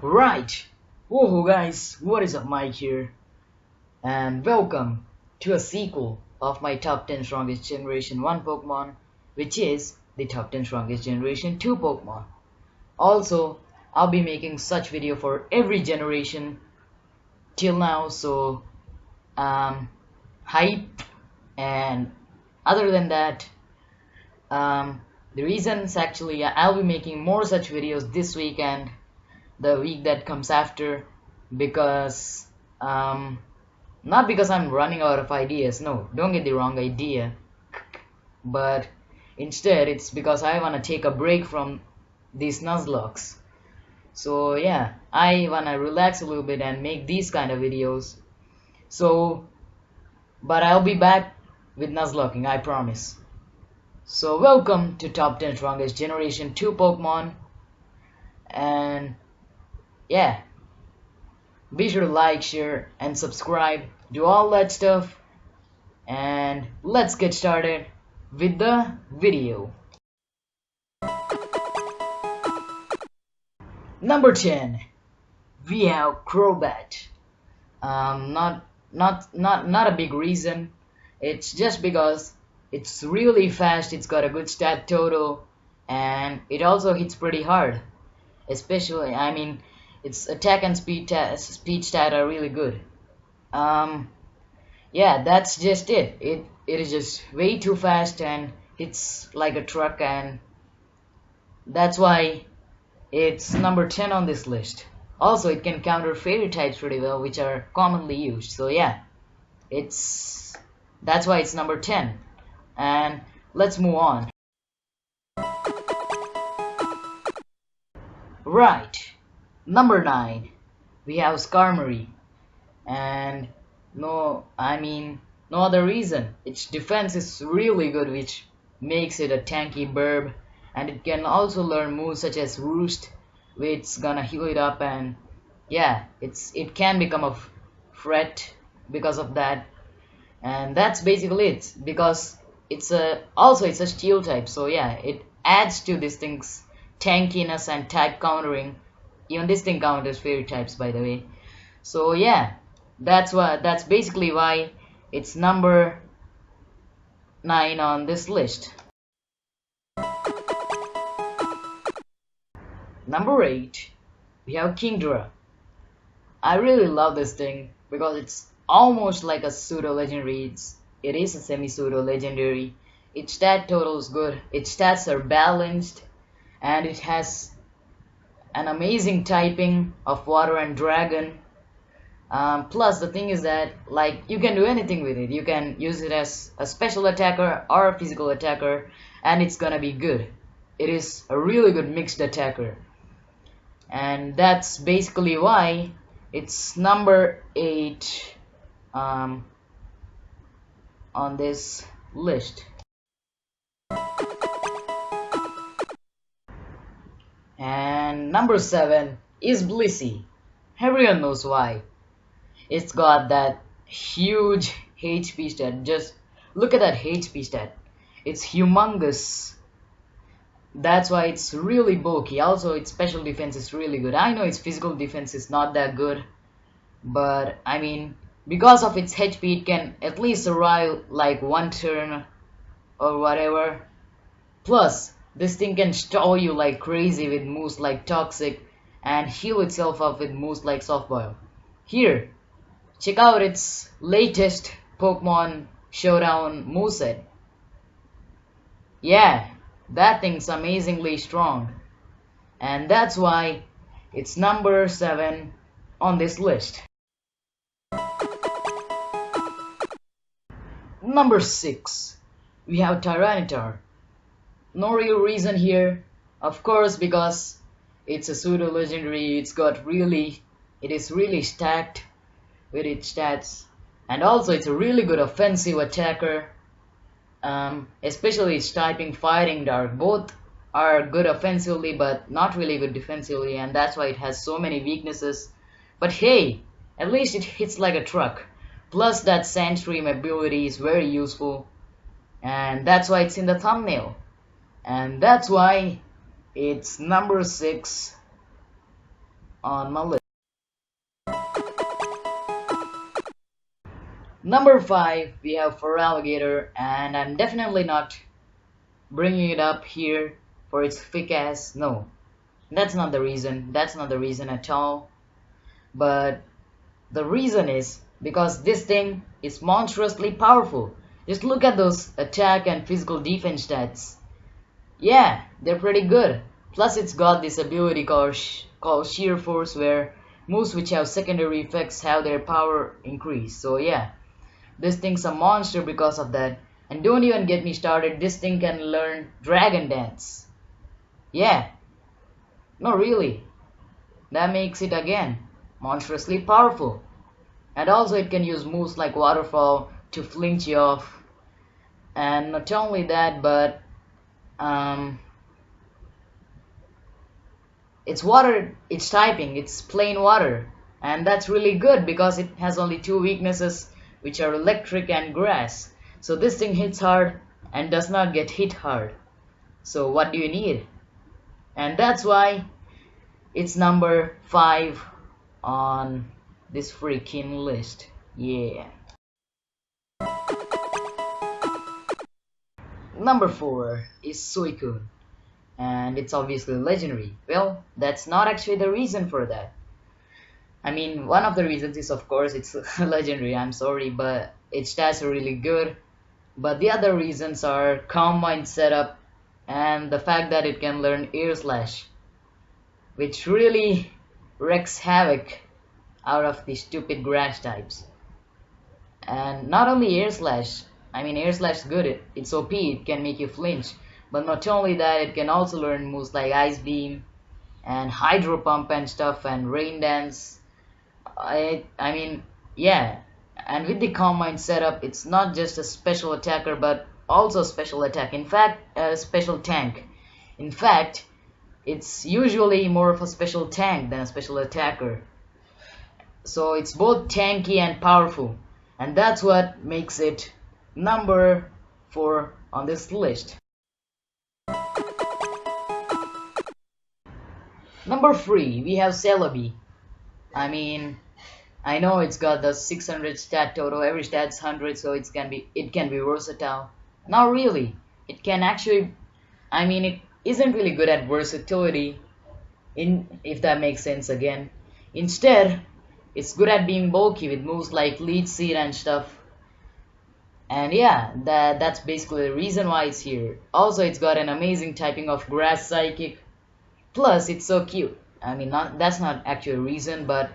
Right. Woohoo guys, what is up, Mike here, and welcome to a sequel of my top 10 strongest generation 1 Pokemon, which is the top 10 strongest generation 2 Pokemon. Also, I'll be making such video for every generation till now, so hype. And other than that, the reasons actually I'll be making more such videos this week and the week that comes after, because not because I'm running out of ideas, no, don't get the wrong idea, but instead it's because I want to take a break from these Nuzlockes. So yeah, I want to relax a little bit and make these kind of videos. So but I'll be back with Nuzlocking, I promise. So welcome to top 10 strongest generation 2 Pokemon, and yeah, be sure to like, share, and subscribe, do all that stuff, and let's get started with the video. Number 10, we have Crobat. Not a big reason. It's just because it's really fast, it's got a good stat total, and it also hits pretty hard. Especially, I mean, its attack and speed stat are really good. Yeah, that's just it. It is just way too fast and hits like a truck, and that's why it's number 10 on this list. Also, it can counter fairy types pretty well, which are commonly used. So yeah, that's why it's number 10. And let's move on. Right, number 9, we have Skarmory, and no other reason. Its defense is really good, which makes it a tanky burb, and it can also learn moves such as Roost, which is gonna heal it up, and yeah, it can become a threat because of that. And that's basically it, because it's a steel type, so yeah, it adds to this thing's tankiness and type countering. Even this thing counters fairy types, by the way. So yeah, that's basically why it's number 9 on this list. Number 8, we have Kingdra. I really love this thing because it's almost like a pseudo legendary. It is a semi pseudo legendary. Its stat total is good, its stats are balanced, and it has an amazing typing of water and dragon. Plus the thing is that, like, you can do anything with it. You can use it as a special attacker or a physical attacker, and it's gonna be good. It is a really good mixed attacker, and that's basically why it's number 8 on this list. And number 7 is Blissey. Everyone knows why. It's got that huge HP stat. Just look at that HP stat. It's humongous. That's why it's really bulky. Also, its special defense is really good. I know its physical defense is not that good, but I mean, because of its HP, it can at least survive like one turn or whatever. Plus, this thing can stall you like crazy with moves like Toxic, and heal itself up with moves like Soft Boil. Here, check out its latest Pokemon Showdown moveset. Yeah, that thing's amazingly strong, and that's why it's number 7 on this list. Number 6, we have Tyranitar. No real reason here, of course, because it's a pseudo legendary. It is really stacked with its stats, and also it's a really good offensive attacker. Especially its typing Fighting Dark. Both are good offensively but not really good defensively, and that's why it has so many weaknesses. But hey, at least it hits like a truck. Plus that Sandstream ability is very useful, and that's why it's in the thumbnail. And that's why it's number 6 on my list. Number 5, we have for Alligator, and I'm definitely not bringing it up here for its thick ass. No, that's not the reason. That's not the reason at all. But the reason is because this thing is monstrously powerful. Just look at those attack and physical defense stats. Yeah, they're pretty good. Plus it's got this ability called Sheer Force, where moves which have secondary effects have their power increase. So yeah, this thing's a monster because of that. And don't even get me started, this thing can learn Dragon Dance. Yeah, no really. That makes it again monstrously powerful. And also it can use moves like Waterfall to flinch you off. And not only that, but it's water, it's typing, it's plain water. And that's really good because it has only 2 weaknesses, which are electric and grass. So this thing hits hard and does not get hit hard. So what do you need? And that's why it's number 5 on this freaking list. Yeah. Number 4 is Suicune, and it's obviously legendary. Well, that's not actually the reason for that. I mean, one of the reasons is of course it's legendary, I'm sorry, but its stats are really good. But the other reasons are Calm Mind setup and the fact that it can learn Air Slash, which really wreaks havoc out of the stupid grass types. And not only Air Slash, I mean Air Slash is good, it's OP, it can make you flinch. But not only that, it can also learn moves like Ice Beam and Hydro Pump and stuff and Rain Dance. I mean, yeah. And with the Calm Mind setup, it's not just a special attacker but also a special attack. In fact, a special tank. In fact, it's usually more of a special tank than a special attacker. So it's both tanky and powerful. And that's what makes it number 4 on this list. Number 3, we have Celebi. I mean, I know it's got the 600 stat total, every stat's 100, so it can be versatile. Not really. It can actually, I mean, it isn't really good at versatility, if that makes sense again. Instead, it's good at being bulky with moves like Leech Seed and stuff. And yeah, that's basically the reason why it's here. Also, it's got an amazing typing of Grass Psychic. Plus, it's so cute. I mean, that's not actually a reason, but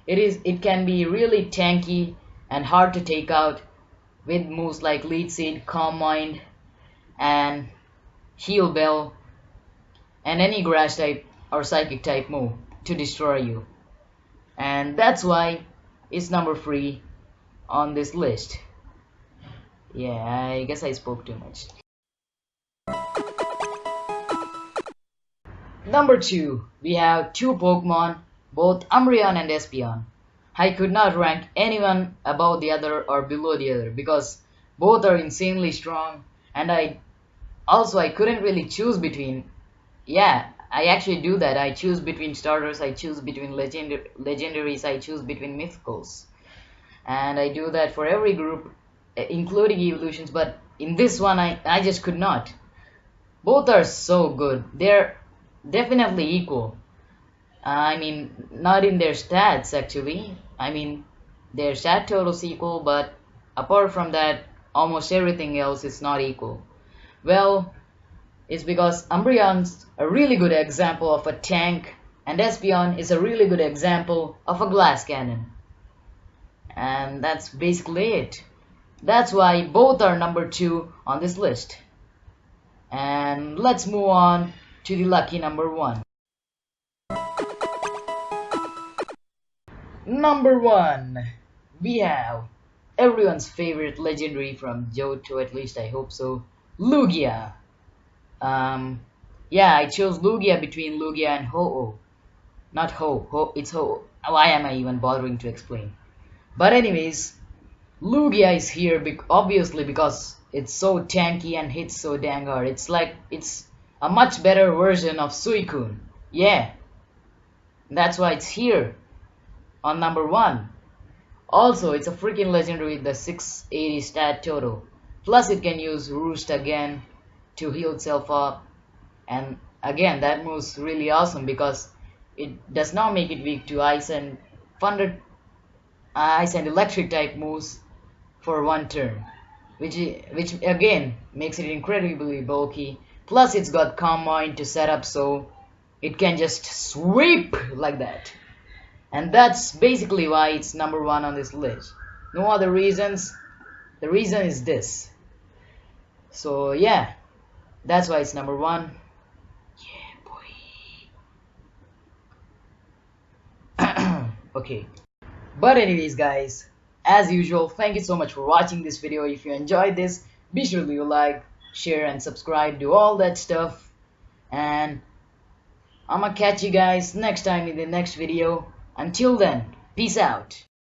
it can be really tanky and hard to take out with moves like Leech Seed, Calm Mind, and Heal Bell, and any Grass type or Psychic type move to destroy you. And that's why it's number 3 on this list. Yeah, I guess I spoke too much. Number 2, we have 2 Pokemon, both Umbreon and Espeon. I could not rank anyone above the other or below the other because both are insanely strong, and I couldn't really choose between. Yeah, I actually do that. I choose between starters, I choose between legendaries, I choose between mythicals. And I do that for every group, including evolutions, but in this one I just could not. Both are so good. They're definitely equal. I mean, not in their stats actually. I mean, their stat totals equal, but apart from that, almost everything else is not equal. Well, it's because Umbreon's a really good example of a tank, and Espeon is a really good example of a glass cannon. And that's basically it. That's why both are number 2 on this list. And let's move on to the lucky number 1. Number 1, we have everyone's favorite legendary from Johto, at least I hope so, Lugia. Yeah, I chose Lugia between Lugia and Ho-Oh. Not Ho, it's Ho. Why am I even bothering to explain? But anyways, Lugia is here obviously because it's so tanky and hits so dang hard. It's a much better version of Suicune. Yeah. That's why it's here on number 1. Also, it's a freaking legendary with the 680 stat total. Plus, it can use Roost again to heal itself up. And again, that move's really awesome because it does not make it weak to ice and electric type moves for one turn, which again makes it incredibly bulky. Plus, it's got Calm Mind to set up so it can just sweep like that. And that's basically why it's number 1 on this list. No other reasons. The reason is this. So yeah, that's why it's number 1. Yeah, boy. Okay. But anyways, guys, as usual, thank you so much for watching this video. If you enjoyed this, be sure to leave a like, share, and subscribe, do all that stuff. And I'ma catch you guys next time in the next video. Until then, peace out.